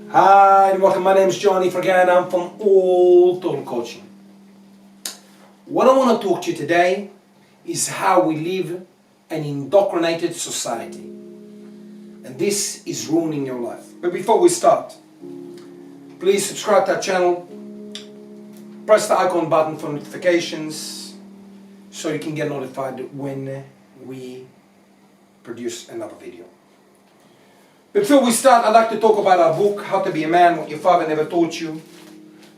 Hi and welcome, my name is Johnny Forgan. I'm from All Total Coaching. What I want to talk to you today is how we live an indoctrinated society. And this is ruining your life. But before we start, please subscribe to our channel. Press the icon button for notifications so you can get notified when we produce another video. Before we start, I'd like to talk about our book, How to Be a Man, What Your Father Never Taught You.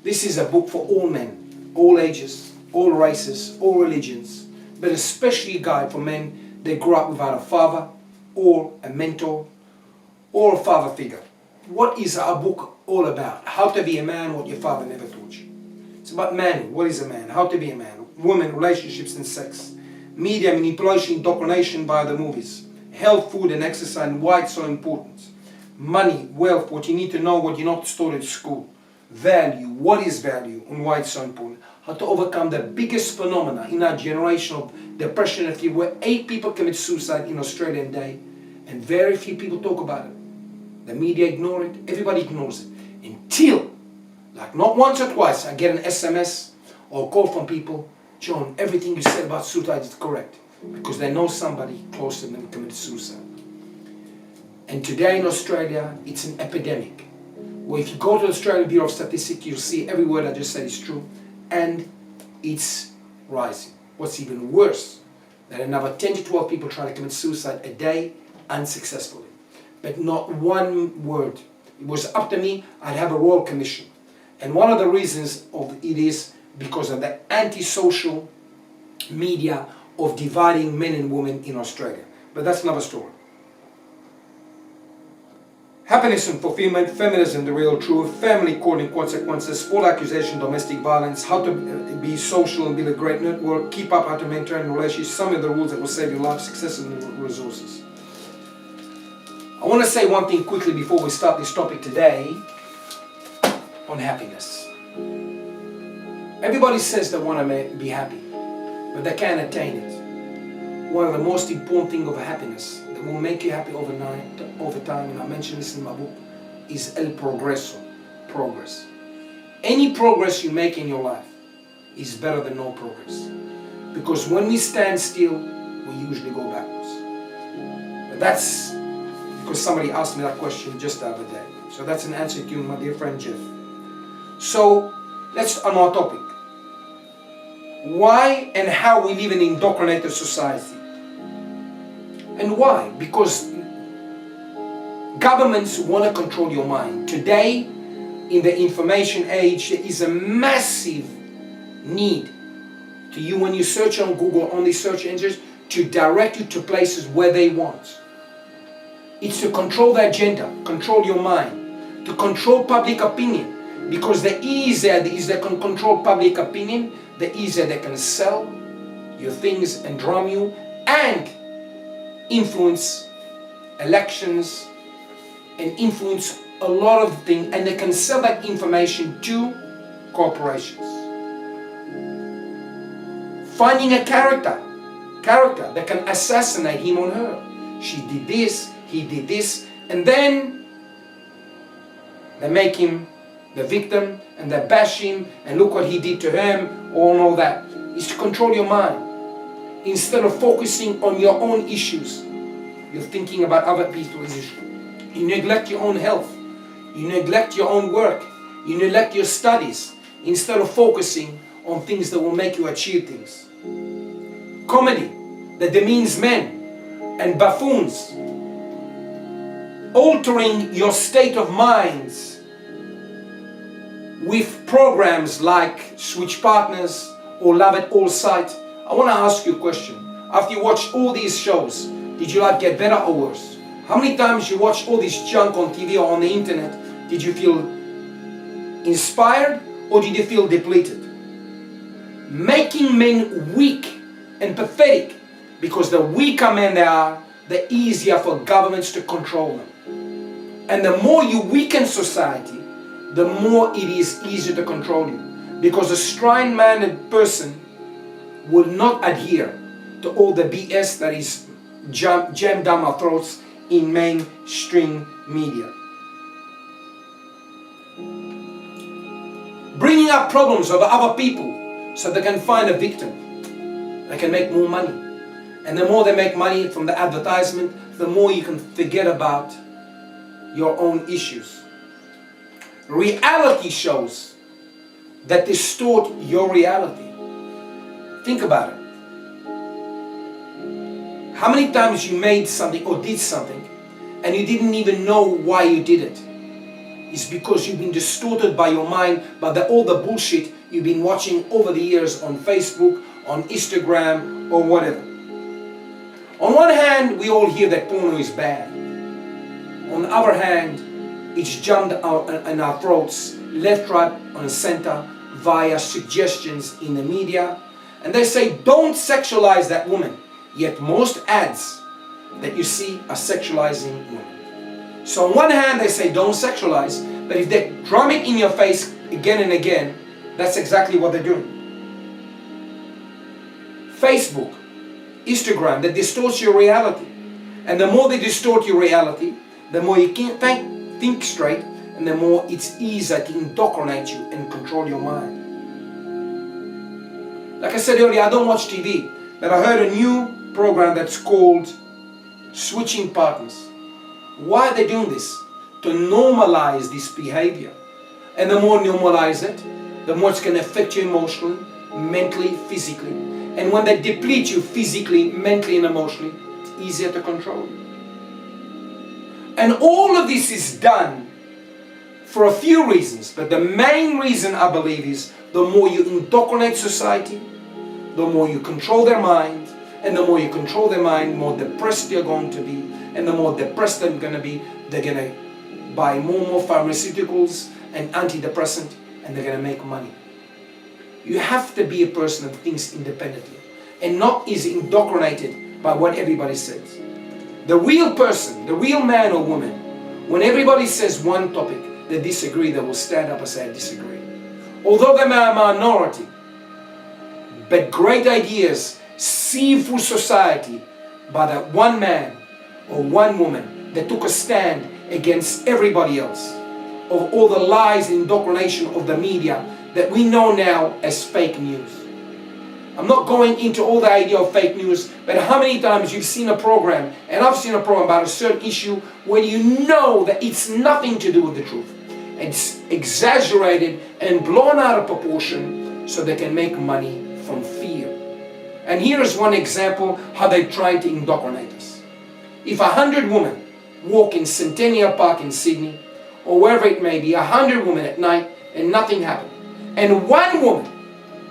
This is a book for all men, all ages, all races, all religions, but especially a guide for men that grew up without a father or a mentor or a father figure. What is our book all about? How to be a man, what your father never taught you. It's about man. What is a man? How to be a man. Women, relationships and sex. Media, manipulation, indoctrination by the movies. Health, food and exercise and why it's so important. Money, wealth, what you need to know, what you're not taught at school. Value, what is value and why it's so important. How to overcome the biggest phenomena in our generation of depression and fear, where 8 people commit suicide in Australia a day and very few people talk about it. The media ignore it, everybody ignores it. Until, like not once or twice, I get an SMS or a call from people, John, everything you said about suicide is correct. Because they know somebody close to them committed suicide. And today in Australia, it's an epidemic. Where if you go to the Australian Bureau of Statistics, you'll see every word I just said is true. And it's rising. What's even worse, that another 10 to 12 people try to commit suicide a day unsuccessfully. But not one word. It was up to me, I'd have a royal commission. And one of the reasons of it is because of the antisocial media of dividing men and women in Australia. But that's another story. Happiness and fulfillment, feminism, the real truth, family court and consequences, full accusation, domestic violence, how to be social and build a great network, keep up how to maintain relationships, some of the rules that will save your life, success and resources. I want to say one thing quickly before we start this topic today on happiness. Everybody says they want to be happy, but they can't attain it. One of the most important things of happiness that will make you happy overnight, over time, and I mentioned this in my book, is el progreso, progress. Any progress you make in your life is better than no progress. Because when we stand still, we usually go backwards. But that's because somebody asked me that question just the other day. So that's an answer to you, my dear friend Jeff. So let's on our topic. Why and how we live in an indoctrinated society. And why? Because governments want to control your mind. Today, in the information age, there is a massive need to you when you search on Google, on these search engines, to direct you to places where they want. It's to control the agenda, control your mind, to control public opinion. Because the easier they can control public opinion, the easier they can sell your things and drum you and influence elections and influence a lot of things, and they can sell that information to corporations. Finding a character that can assassinate him or her. She did this, he did this, and then they make him the victim and they bash him and look what he did to him, all that. It's to control your mind. Instead of focusing on your own issues, you're thinking about other people's issues. You neglect your own health. You neglect your own work. You neglect your studies instead of focusing on things that will make you achieve things. Comedy that demeans men and buffoons. Altering your state of minds with programs like Switch Partners or Love at All Sight. I want to ask you a question. After you watched all these shows, did your life get better or worse? How many times you watched all this junk on TV or on the internet, did you feel inspired or did you feel depleted? Making men weak and pathetic, because the weaker men they are, the easier for governments to control them. And the more you weaken society, the more it is easier to control you. Because a strong-minded person will not adhere to all the BS that is jammed down our throats in mainstream media. bring up problems of other people so they can find a victim. They can make more money. And the more they make money from the advertisement, the more you can forget about your own issues. Reality shows that distort your reality. Think about it. How many times you made something or did something and you didn't even know why you did it? It's because you've been distorted by your mind, by all the bullshit you've been watching over the years on Facebook, on Instagram, or whatever. On one hand, we all hear that porno is bad. On the other hand, it's jumped out in our throats, left, right, and center, via suggestions in the media. And they say, don't sexualize that woman. Yet most ads that you see are sexualizing women. So on one hand, they say, don't sexualize. But if they drum it in your face again and again, that's exactly what they're doing. Facebook, Instagram, that distorts your reality. And the more they distort your reality, the more you can't think straight, and the more it's easier to indoctrinate you and control your mind. Like I said earlier, I don't watch TV, but I heard a new program that's called Switching Partners. Why are they doing this? To normalize this behavior. And the more you normalize it, the more it's going to affect you emotionally, mentally, physically. And when they deplete you physically, mentally, and emotionally, it's easier to control you. And all of this is done for a few reasons, but the main reason I believe is the more you indoctrinate society, the more you control their mind, and the more you control their mind, the more depressed they're going to be, and the more depressed they're going to be, they're going to buy more and more pharmaceuticals and antidepressant, and they're going to make money. You have to be a person that thinks independently and not is indoctrinated by what everybody says. The real person, the real man or woman, when everybody says one topic, they disagree, they will stand up and say, I disagree. Although they're a minority, but great ideas see through society by that one man or one woman that took a stand against everybody else, of all the lies and indoctrination of the media that we know now as fake news. I'm not going into all the idea of fake news, but how many times you've seen a program, and I've seen a program about a certain issue when you know that it's nothing to do with the truth. It's exaggerated and blown out of proportion so they can make money from fear. And here's one example how they try to indoctrinate us. If 100 women walk in Centennial Park in Sydney, or wherever it may be, 100 women at night, and nothing happened, and one woman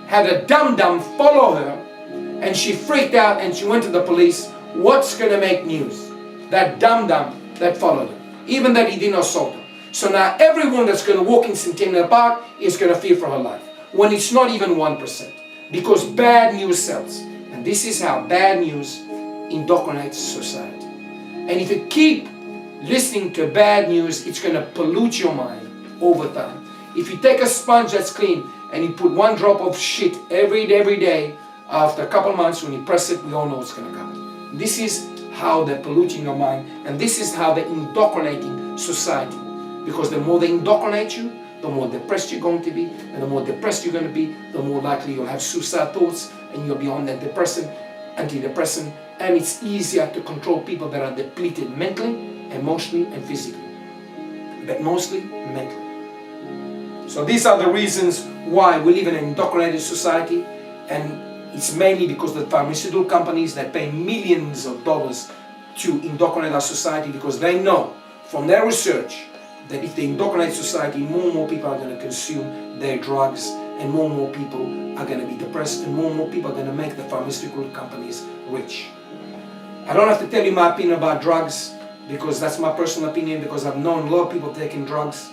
had a dum-dum follow her, and she freaked out and she went to the police, what's going to make news? That dum-dum that followed her, even that he didn't assault her. So now everyone that's going to walk in Centennial Park is going to fear for her life, when it's not even 1%, because bad news sells. And this is how bad news indoctrinates society. And if you keep listening to bad news, it's going to pollute your mind over time. If you take a sponge that's clean and you put one drop of shit every day, after a couple months when you press it, we all know what's going to come. This is how they're polluting your mind, and this is how they're indoctrinating society. Because the more they indoctrinate you, the more depressed you're going to be, and the more depressed you're going to be, the more likely you'll have suicide thoughts, and you'll be on that antidepressant, and it's easier to control people that are depleted mentally, emotionally, and physically, but mostly mentally. So these are the reasons why we live in an indoctrinated society, and it's mainly because the pharmaceutical companies that pay millions of dollars to indoctrinate our society, because they know from their research that if they indoctrinate society, more and more people are going to consume their drugs, and more people are going to be depressed, and more people are going to make the pharmaceutical companies rich. I don't have to tell you my opinion about drugs, because that's my personal opinion, because I've known a lot of people taking drugs,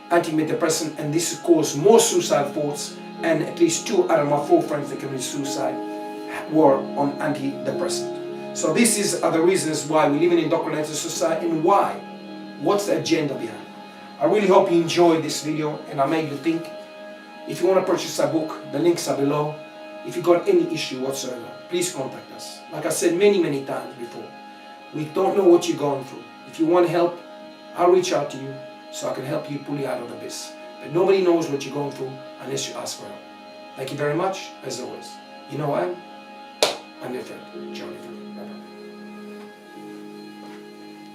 antidepressant, and this has caused more suicide thoughts, and at least 2 out of my 4 friends that committed suicide were on antidepressant. So these are the reasons why we live in an indoctrinated society, and why. What's the agenda behind? I really hope you enjoyed this video and I made you think. If you want to purchase a book, the links are below. If you got any issue whatsoever, please contact us. Like I said many times before, we don't know what you're going through. If you want help, I'll reach out to you so I can help you pull you out of the abyss. But nobody knows what you're going through unless you ask for help. Thank you very much, as always. You know I'm your friend, Johnny. Bye-bye.